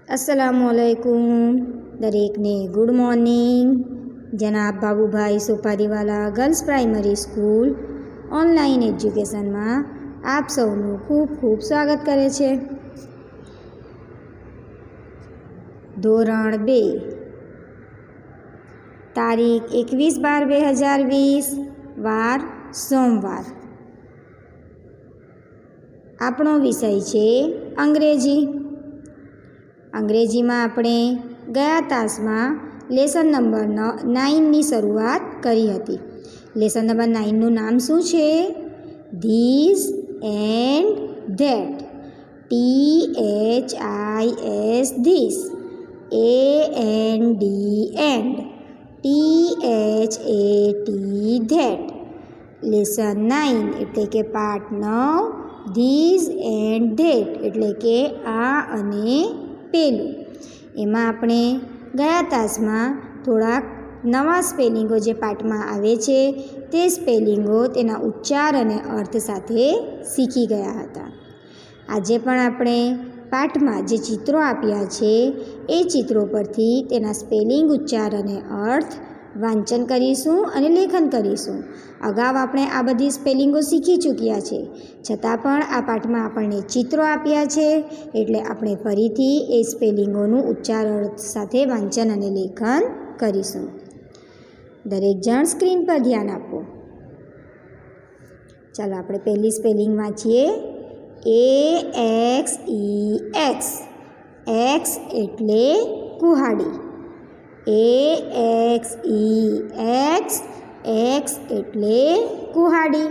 अस्सलामुअलैकुम दरेक ने गुड मॉर्निंग। जनाब Babubhai Sopariwala girls primary school online education में आप सौનું खूब खूब स्वागत करे छे। ધોરણ 2 તારીખ 21/12/2020 વાર સોમવાર। આપણો વિષય છે અંગ્રેજી। અંગ્રેજીમાં આપણે ગયા તાસમાં લેસન નંબર 9ની શરૂઆત કરી હતી। લેસન નંબર 9નું નામ શું છે? This and that. THIS this, AND and, THAT that. Lesson 9 એટલે કે પાઠ 9 ધીસ એન્ડ ધેટ એટલે કે આ અને પેલું। એમાં આપણે ગયા તાસમાં થોડાક નવા સ્પેલિંગો જે પાઠમાં આવે છે તે સ્પેલિંગો તેના ઉચ્ચાર અને અર્થ સાથે શીખી ગયા હતા। આજે પણ આપણે પાઠમાં જે ચિત્રો આપ્યા છે એ ચિત્રો પરથી તેના સ્પેલિંગ, ઉચ્ચાર અને અર્થ વાંચન કરીશું અને લેખન કરીશું। અગાઉ આપણે આ બધી સ્પેલિંગો શીખી ચૂક્યા છે, છતાં પણ આ પાઠમાં આપણને ચિત્રો આપ્યા છે એટલે આપણે ફરીથી એ સ્પેલિંગોનું ઉચ્ચાર અર્થ સાથે વાંચન અને લેખન કરીશું। દરેક જણ સ્ક્રીન પર ધ્યાન આપો। ચાલો આપણે પહેલી સ્પેલિંગ વાંચીએ। AXEX, એક્સ એટલે કુહાડી। AXEX, એક્સ એટલે કુહાડી।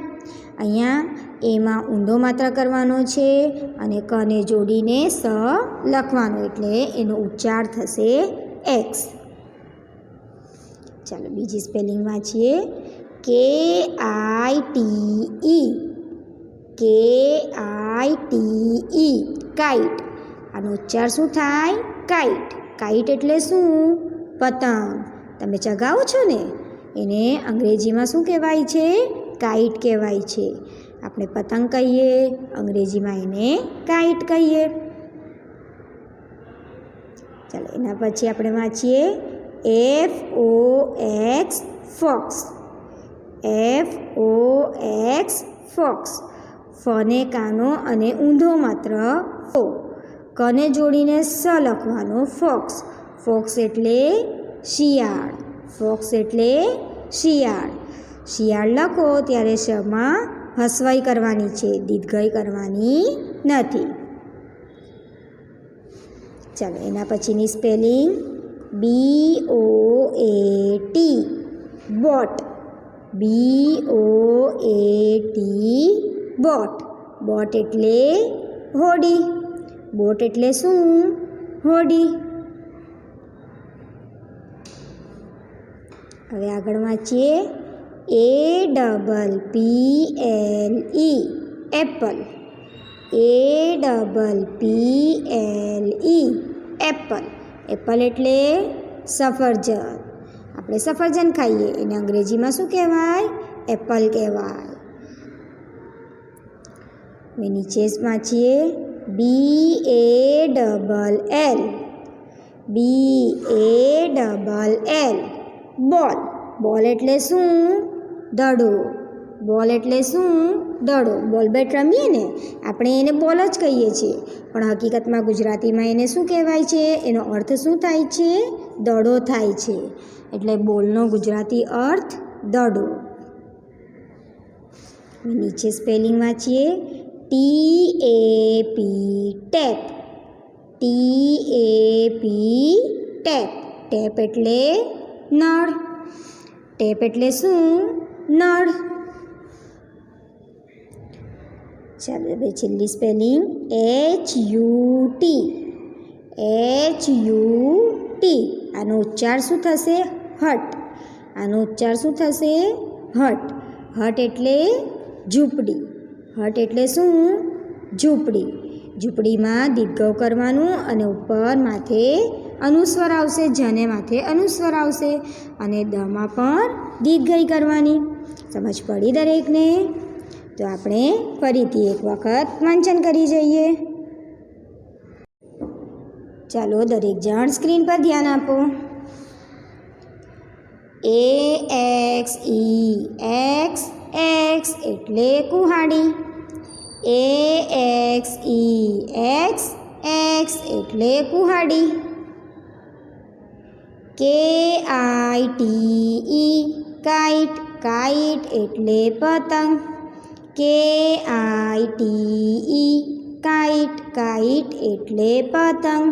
અહીંયા એમાં ઊંધો માત્ર કરવાનો છે અને કને જોડીને સ લખવાનો એટલે એનો ઉચ્ચાર થશે એક્સ। ચાલો બીજી સ્પેલિંગ વાંચીએ। KITE, KITE, kite. આનો ઉચ્ચાર શું થાય? કાઇટ। કાઇટ એટલે શું? પતંગ। તમે ચગાવો છો ને, એને અંગ્રેજીમાં શું કહેવાય છે? કાઇટ કહેવાય છે। આપણે પતંગ કહીએ, અંગ્રેજીમાં એને કાઇટ કહીએ। ચાલો એના પછી આપણે વાંચીએ FOX, ફોક્સ। FOX, fox. ફને કાનો અને ઊંધો માત્ર ફો, કને જોડીને સ લખવાનો ફોક્સ। ફોક્સ એટલે શિયાળ। ફોક્સ એટલે શિયાળ। શિયાળ લખો ત્યારે શમાં હસવાઈ કરવાની છે, દીર્ઘઈ કરવાની નથી। ચાલો એના પછીની spelling BOAT, boat. BOAT, boat. Boat એટલે હોડી। બોટ એટલે શું? હોડી। હવે આગળ વાંચીએ APPLE, Apple. APPLE, Apple. Apple એટલે સફરજન। આપણે સફરજન ખાઈએ, એને અંગ્રેજીમાં શું કહેવાય? એપલ કહેવાય। હવે નીચે વાંચીએ BALL, બોલ। બોલ એટલે શું? દડો। બોલ એટલે શું? દડો। બોલ બેટ રમીએ ને, આપણે એને બોલ જ કહીએ છીએ, પણ હકીકતમાં ગુજરાતીમાં એને શું કહેવાય છે? એનો અર્થ શું થાય છે? દડો થાય છે। એટલે બોલનો ગુજરાતી અર્થ દડો। નીચે સ્પેલિંગ વાંચીએ TAP, tap. TAP, tap. Tap એટલે નળ। ટેપ એટલે શું? નળ। ચાલો હવે છેલ્લી સ્પેલિંગ HUT, HUT। આનો ઉચ્ચાર શું થશે? હટ। આનો ઉચ્ચાર શું થશે? હટ। હટ એટલે ઝૂંપડી। હટ એટલે શું? ઝૂંપડી। ઝૂંપડીમાં દીર્ઘ કરવાનું અને ઉપર માથે અનુસ્વાર આવશે, જને માથે અનુસ્વાર આવશે અને દમાં પણ દીર્ઘઈ કરવાની। સમજ પડી દરેકને? તો આપણે ફરીથી એક વખત વાંચન કરી જઈએ। ચાલો દરેક જણ સ્ક્રીન પર ધ્યાન આપો. AXE X X એટલે કુહાડી. AXE X X એટલે કુહાડી. KITE કાઈટ કાઈટ એટલે પતંગ. KITE કાઈટ કાઈટ એટલે પતંગ.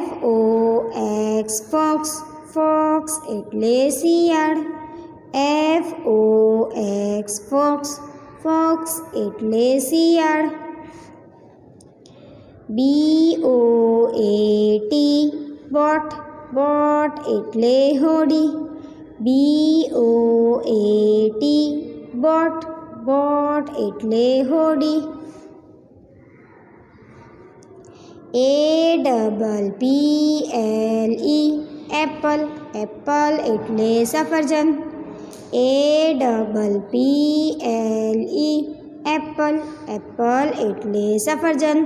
FOX ફોક્સ ફોક્સ એટલે શિયાળ. FOX ફોક્સ ફોક્સ એટલે શિયાળ. BOAT બોટ બોટ એટલે હોડી. BOAT બોટ બોટ એટલે હોડી. APPLE એપલ એપલ એટલે સફરજન. APPLE એપલ એપલ એટલે સફરજન.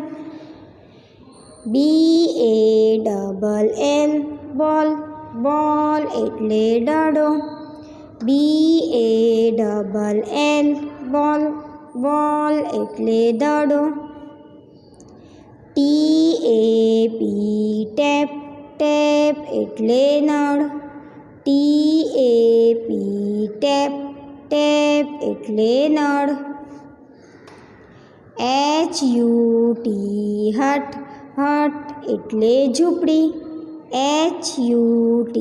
BALL બોલ બોલ એટલે દડો. BALL બોલ બોલ એટલે દડો. TAP ટેપ ટેપ એટલે નળ. TAP ટેપ ટેપ એટલે નળ. HUT હટ હટ એટલે ઝૂંપડી. HUT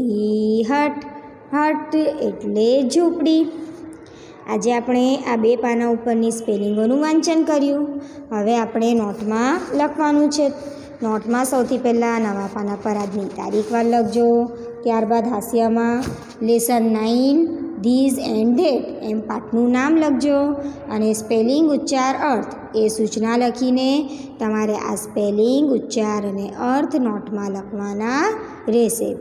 હટ હટ એટલે ઝૂંપડી. આજે આપણે આ બે પાના ઉપરની સ્પેલિંગોનું વાંચન કર્યું. હવે આપણે નોટમાં લખવાનું છે. નોટમાં સૌથી પહેલાં નવા પાના પર આજની તારીખવાર લખજો. ત્યારબાદ હાસ્યમાં લેસન 9 ધીઝ એન્ડ ધેટ એમ પાઠનું નામ લખજો. અને સ્પેલિંગ ઉચ્ચાર અર્થ એ સૂચના લખીને તમારે આ સ્પેલિંગ ઉચ્ચાર અને અર્થ નોટમાં લખવાના રહેશે.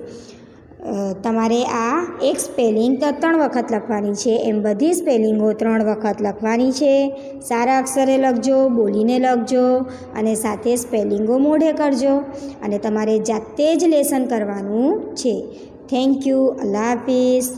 તમારે આ એક સ્પેલિંગ તો 3 વખત લખવાની છે, એમ બધી સ્પેલિંગો 3 વખત લખવાની છે. સારા અક્ષરે લખજો, બોલીને લખજો અને સાથે સ્પેલિંગો મોઢે કરજો. અને તમારે જાતે જ લેસન કરવાનું છે. Thank you. અલ્લાહ હાફિઝ.